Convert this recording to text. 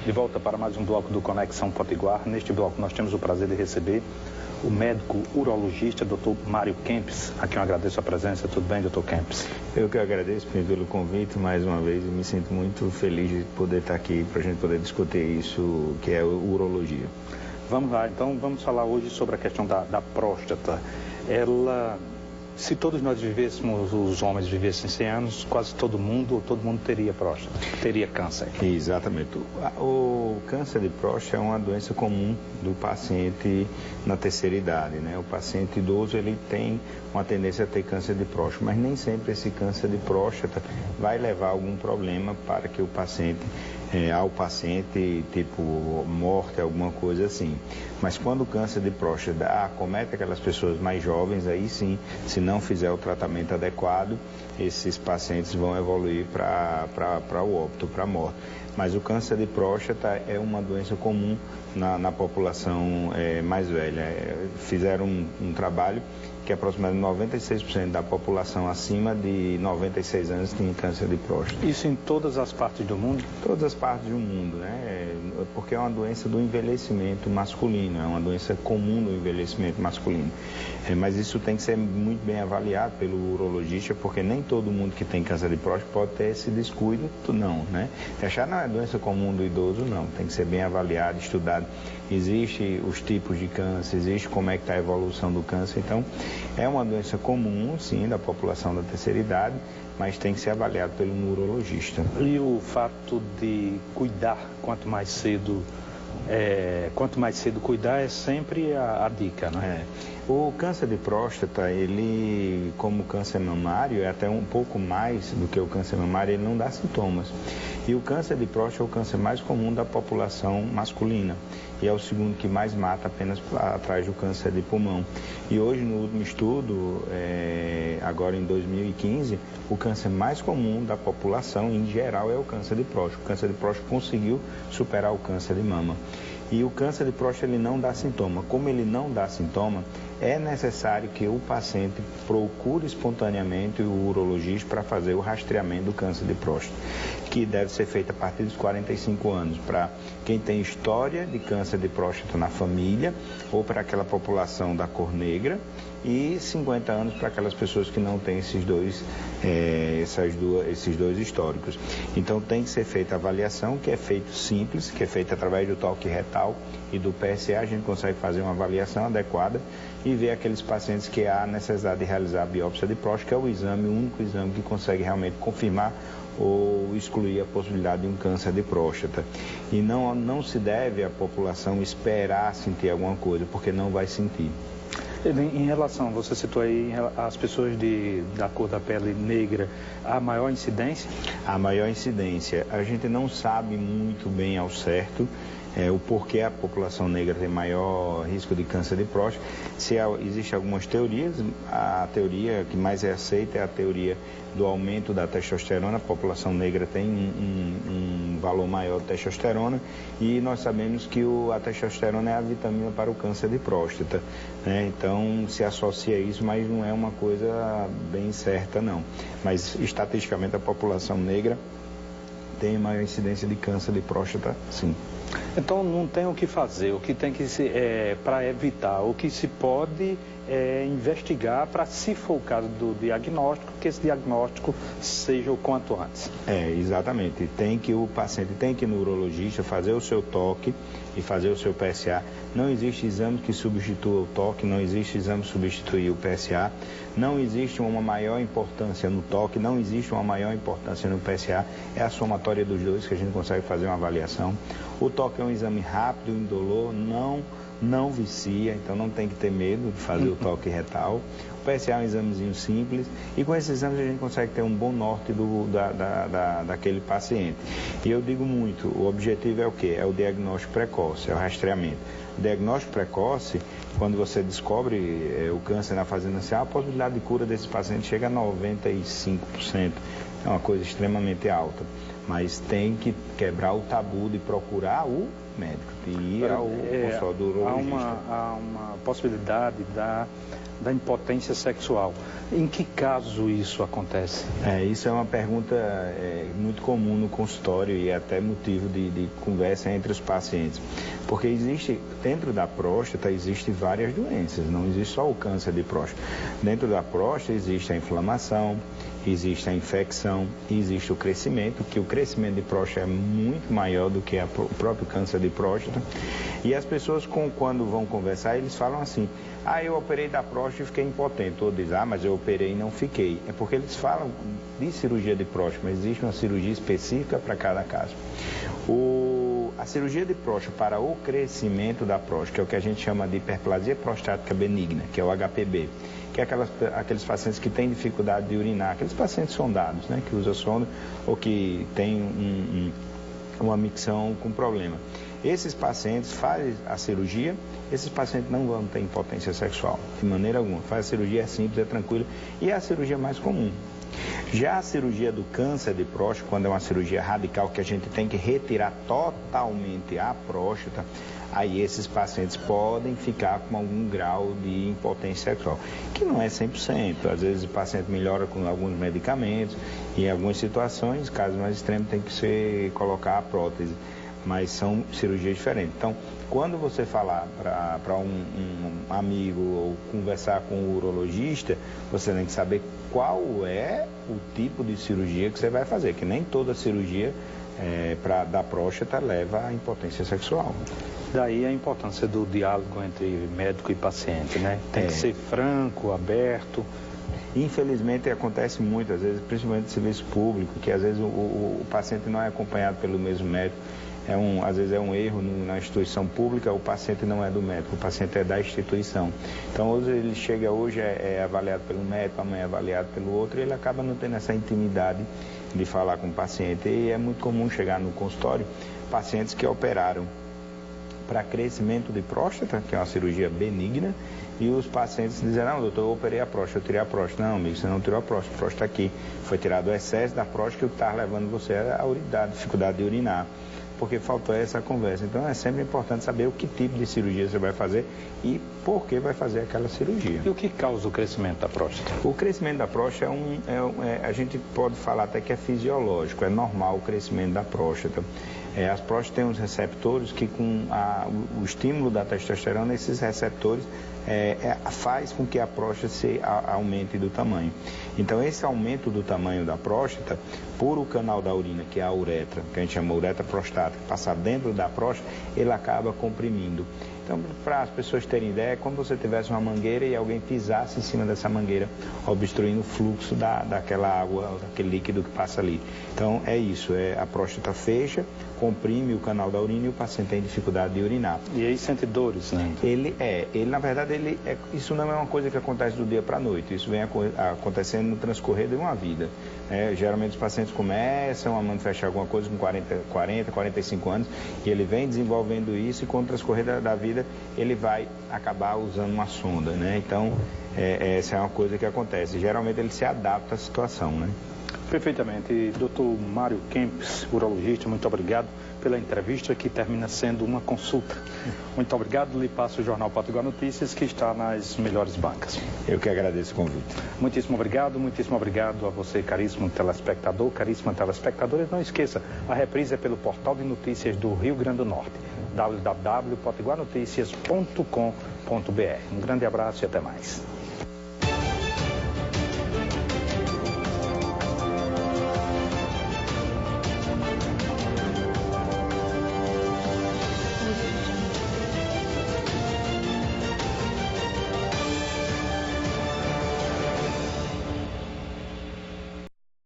De volta para mais um bloco do Conexão Potiguar. Neste bloco nós temos o prazer de receber o médico urologista, Dr. Mário Kempis, a quem eu agradeço a presença. Tudo bem, Dr. Kempis? Eu que agradeço pelo convite mais uma vez e me sinto muito feliz de poder estar aqui para a gente poder discutir isso, que é urologia. Vamos lá, então vamos falar hoje sobre a questão da próstata. Se todos nós vivêssemos, os homens vivessem 100 anos, quase todo mundo teria próstata, teria câncer. Exatamente. O câncer de próstata é uma doença comum do paciente na terceira idade, né? O paciente idoso, ele tem uma tendência a ter câncer de próstata, mas nem sempre esse câncer de próstata vai levar a algum problema para que o paciente, ao paciente, tipo morte, alguma coisa assim. Mas quando o câncer de próstata acomete aquelas pessoas mais jovens, aí sim, se não fizer o tratamento adequado, esses pacientes vão evoluir para o óbito, para a morte. Mas o câncer de próstata é uma doença comum na população mais velha. Fizeram um trabalho que aproximadamente 96% da população acima de 96 anos tem câncer de próstata. Isso em todas as partes do mundo? Todas as partes do mundo, né? Porque é uma doença do envelhecimento masculino, é uma doença comum do envelhecimento masculino. Mas isso tem que ser muito bem avaliado pelo urologista, porque nem todo mundo que tem câncer de próstata pode ter esse descuido, não, né? Achar não é doença comum do idoso, não. Tem que ser bem avaliado, estudado. Existem os tipos de câncer, existe como é que está a evolução do câncer, então é uma doença comum, sim, da população da terceira idade, mas tem que ser avaliado pelo urologista. E o fato de cuidar quanto mais cedo cuidar é sempre a dica, né? O câncer de próstata, ele, como câncer mamário, é até um pouco mais do que o câncer mamário, ele não dá sintomas. E o câncer de próstata é o câncer mais comum da população masculina. E é o segundo que mais mata, apenas atrás do câncer de pulmão. E hoje, no último estudo, agora em 2015, o câncer mais comum da população, em geral, é o câncer de próstata. O câncer de próstata conseguiu superar o câncer de mama. E o câncer de próstata, ele não dá sintoma. Como ele não dá sintoma, é necessário que o paciente procure espontaneamente o urologista para fazer o rastreamento do câncer de próstata, que deve ser feito a partir dos 45 anos, para quem tem história de câncer de próstata na família, ou para aquela população da cor negra, e 50 anos para aquelas pessoas que não têm esses dois históricos. Então tem que ser feita a avaliação, que é feito simples, que é feita através do toque retal e do PSA. A gente consegue fazer uma avaliação adequada e ver aqueles pacientes que há necessidade de realizar a biópsia de próstata, que é o único exame que consegue realmente confirmar ou excluir a possibilidade de um câncer de próstata. E não se deve a população esperar sentir alguma coisa, porque não vai sentir. Em relação, você citou aí as pessoas da cor da pele negra, a maior incidência? A maior incidência, a gente não sabe muito bem ao certo o porquê a população negra tem maior risco de câncer de próstata. Existem algumas teorias, a teoria que mais é aceita é a teoria do aumento da testosterona. A população negra tem um valor maior de testosterona e nós sabemos que a testosterona é a vitamina para o câncer de próstata, né? Então se associa a isso, mas não é uma coisa bem certa, não. Mas estatisticamente a população negra tem maior incidência de câncer de próstata, sim. Então não tem o que fazer, o que tem que se para evitar, o que se pode investigar para, se for o caso do diagnóstico, que esse diagnóstico seja o quanto antes. Exatamente. O paciente tem que ir no urologista, fazer o seu toque e fazer o seu PSA. Não existe exame que substitua o toque, não existe exame que substituir o PSA, não existe uma maior importância no toque, não existe uma maior importância no PSA, é a somatória dos dois que a gente consegue fazer uma avaliação. O toque é um exame rápido, indolor, não vicia, então não tem que ter medo de fazer o toque retal. O PSA é um examezinho simples e com esses exames a gente consegue ter um bom norte daquele paciente. E eu digo muito, o objetivo é o quê? É o diagnóstico precoce, é o rastreamento. O diagnóstico precoce, quando você descobre o câncer na fase inicial, a possibilidade de cura desse paciente chega a 95%. É uma coisa extremamente alta, mas tem que quebrar o tabu de procurar o médico. ir ao consultório do urologista. Há uma possibilidade da impotência sexual. Em que caso isso acontece? Isso é uma pergunta muito comum no consultório e é até motivo de conversa entre os pacientes. Porque dentro da próstata, existem várias doenças, não existe só o câncer de próstata. Dentro da próstata existe a inflamação, existe a infecção, existe o crescimento, que o crescimento de próstata é muito maior do que o próprio câncer de próstata. E as pessoas, quando vão conversar, eles falam assim: eu operei da próstata e fiquei impotente. Ou dizem: mas eu operei e não fiquei. É porque eles falam de cirurgia de próstata, mas existe uma cirurgia específica para cada caso. A cirurgia de próstata para o crescimento da próstata, que é o que a gente chama de hiperplasia prostática benigna, que é o HPB, que é aqueles pacientes que têm dificuldade de urinar, aqueles pacientes sondados, né, que usam sonda ou que têm uma micção com problema. Esses pacientes fazem a cirurgia, esses pacientes não vão ter impotência sexual, de maneira alguma. Faz a cirurgia, é simples, é tranquila e é a cirurgia mais comum. Já a cirurgia do câncer de próstata, quando é uma cirurgia radical, que a gente tem que retirar totalmente a próstata, aí esses pacientes podem ficar com algum grau de impotência sexual, que não é 100%. Às vezes o paciente melhora com alguns medicamentos e em algumas situações, casos mais extremos, tem que colocar a prótese. Mas são cirurgias diferentes. Então, quando você falar para um amigo ou conversar com o urologista, você tem que saber qual é o tipo de cirurgia que você vai fazer, que nem toda cirurgia da próstata leva à impotência sexual. Daí a importância do diálogo entre médico e paciente, né? Tem que ser franco, aberto. Infelizmente acontece muito, às vezes, principalmente no serviço público, que às vezes o paciente não é acompanhado pelo mesmo médico. Às vezes é um erro na instituição pública, o paciente não é do médico, o paciente é da instituição. Então, hoje ele chega hoje, é avaliado pelo médico, amanhã é avaliado pelo outro, e ele acaba não tendo essa intimidade de falar com o paciente. E é muito comum chegar no consultório pacientes que operaram para crescimento de próstata, que é uma cirurgia benigna, e os pacientes dizem: não, doutor, eu operei a próstata, eu tirei a próstata. Não, amigo, você não tirou a próstata aqui. Foi tirado o excesso da próstata, que o que estava levando você era a dificuldade de urinar, porque faltou essa conversa. Então é sempre importante saber o que tipo de cirurgia você vai fazer e por que vai fazer aquela cirurgia. E o que causa o crescimento da próstata? O crescimento da próstata a gente pode falar até que é fisiológico, é normal o crescimento da próstata. As próstatas têm uns receptores que, com o estímulo da testosterona, esses receptores faz com que a próstata aumente do tamanho. Então, esse aumento do tamanho da próstata, por o canal da urina, que é a uretra, que a gente chama uretra prostática, passar dentro da próstata, ele acaba comprimindo. Então, para as pessoas terem ideia, é como se você tivesse uma mangueira e alguém pisasse em cima dessa mangueira, obstruindo o fluxo daquela água, daquele líquido que passa ali. Então, é isso, a próstata fecha, comprime o canal da urina e o paciente tem dificuldade de urinar. E aí sente dores, né? Na verdade, isso não é uma coisa que acontece do dia para a noite, isso vem acontecendo no transcorrer de uma vida. Geralmente os pacientes começam a manifestar alguma coisa com 45 anos e ele vem desenvolvendo isso e com o transcorrer da vida ele vai acabar usando uma sonda, né? Então, essa é uma coisa que acontece. Geralmente ele se adapta à situação, né? Perfeitamente. Dr. Mário Kempis, urologista, muito obrigado pela entrevista, que termina sendo uma consulta. Muito obrigado. Lhe passo o Jornal Potiguar Notícias, que está nas melhores bancas. Eu que agradeço o convite. Muitíssimo obrigado a você, caríssimo telespectador, caríssima telespectadora. E não esqueça, a reprise é pelo portal de notícias do Rio Grande do Norte, www.potiguarnoticias.com.br. Um grande abraço e até mais.